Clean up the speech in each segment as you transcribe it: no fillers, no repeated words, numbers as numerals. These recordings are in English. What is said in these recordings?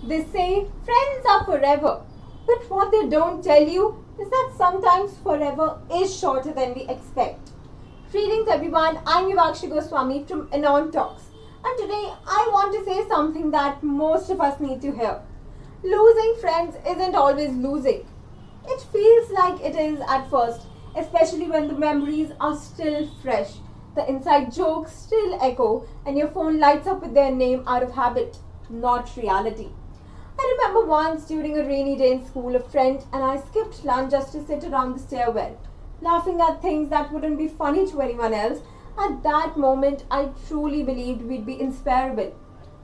They say friends are forever, but what they don't tell you is that sometimes forever is shorter than we expect. Greetings everyone, I'm Yuvakshi Goswami from ANON and today I want to say something that most of us need to hear. Losing friends isn't always losing. It feels like it is at first, especially when the memories are still fresh. The inside jokes still echo and your phone lights up with their name out of habit, not reality. I remember once during a rainy day in school, a friend and I skipped lunch just to sit around the stairwell, laughing at things that wouldn't be funny to anyone else. At that moment, I truly believed we'd be inseparable.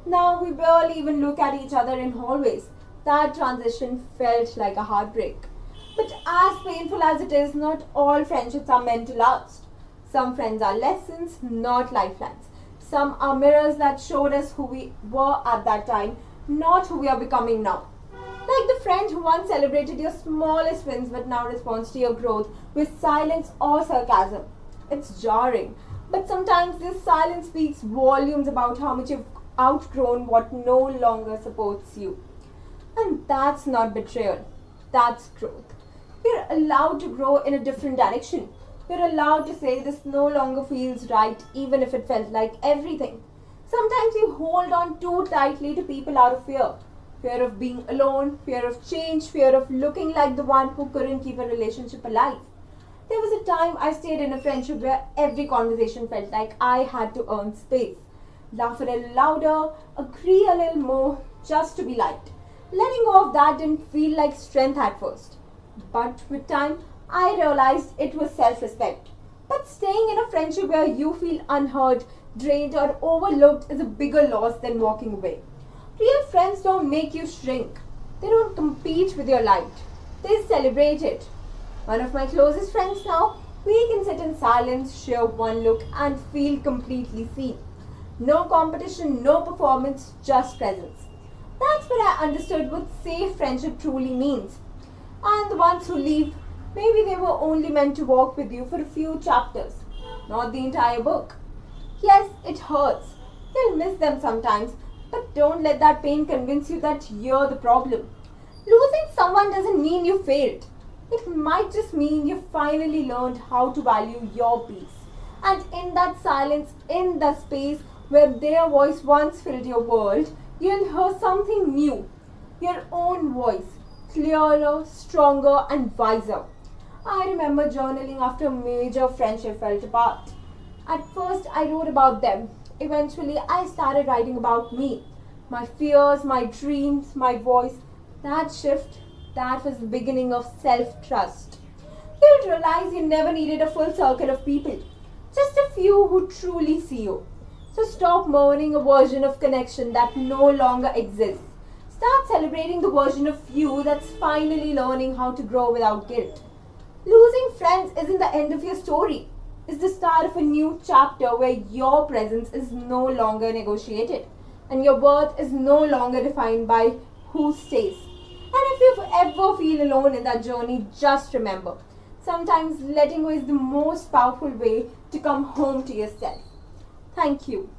Now we barely even look at each other in hallways. That transition felt like a heartbreak. But as painful as it is, not all friendships are meant to last. Some friends are lessons, not lifelines. Some are mirrors that showed us who we were at that time, not who we are becoming now. Like the friend who once celebrated your smallest wins but now responds to your growth with silence or sarcasm. It's jarring, but sometimes this silence speaks volumes about how much you've outgrown what no longer supports you. And that's not betrayal, that's growth. You're allowed to grow in a different direction. You're allowed to say this no longer feels right, even if it felt like everything. Sometimes you hold on too tightly to people out of fear. Fear of being alone, fear of change, fear of looking like the one who couldn't keep a relationship alive. There was a time I stayed in a friendship where every conversation felt like I had to earn space. Laugh a little louder, agree a little more, just to be liked. Letting go of that didn't feel like strength at first. But with time, I realized it was self-respect. But staying in a friendship where you feel unheard, drained or overlooked is a bigger loss than walking away. Real friends don't make you shrink. They don't compete with your light. They celebrate it. One of my closest friends now, we can sit in silence, share one look and feel completely seen. No competition, no performance, just presence. That's when I understood what safe friendship truly means. And the ones who leave, maybe they were only meant to walk with you for a few chapters, not the entire book. Yes, it hurts. You'll miss them sometimes, but don't let that pain convince you that you're the problem. Losing someone doesn't mean you failed. It might just mean you finally learned how to value your peace. And in that silence, in the space where their voice once filled your world, you'll hear something new. Your own voice, clearer, stronger and wiser. I remember journaling after a major friendship fell apart. At first, I wrote about them. Eventually, I started writing about me. My fears, my dreams, my voice. That shift, that was the beginning of self-trust. You'll realize you never needed a full circle of people. Just a few who truly see you. So stop mourning a version of connection that no longer exists. Start celebrating the version of you that's finally learning how to grow without guilt. Losing friends isn't the end of your story. It's the start of a new chapter where your presence is no longer negotiated and your worth is no longer defined by who stays. And if you ever feel alone in that journey, just remember, sometimes letting go is the most powerful way to come home to yourself. Thank you.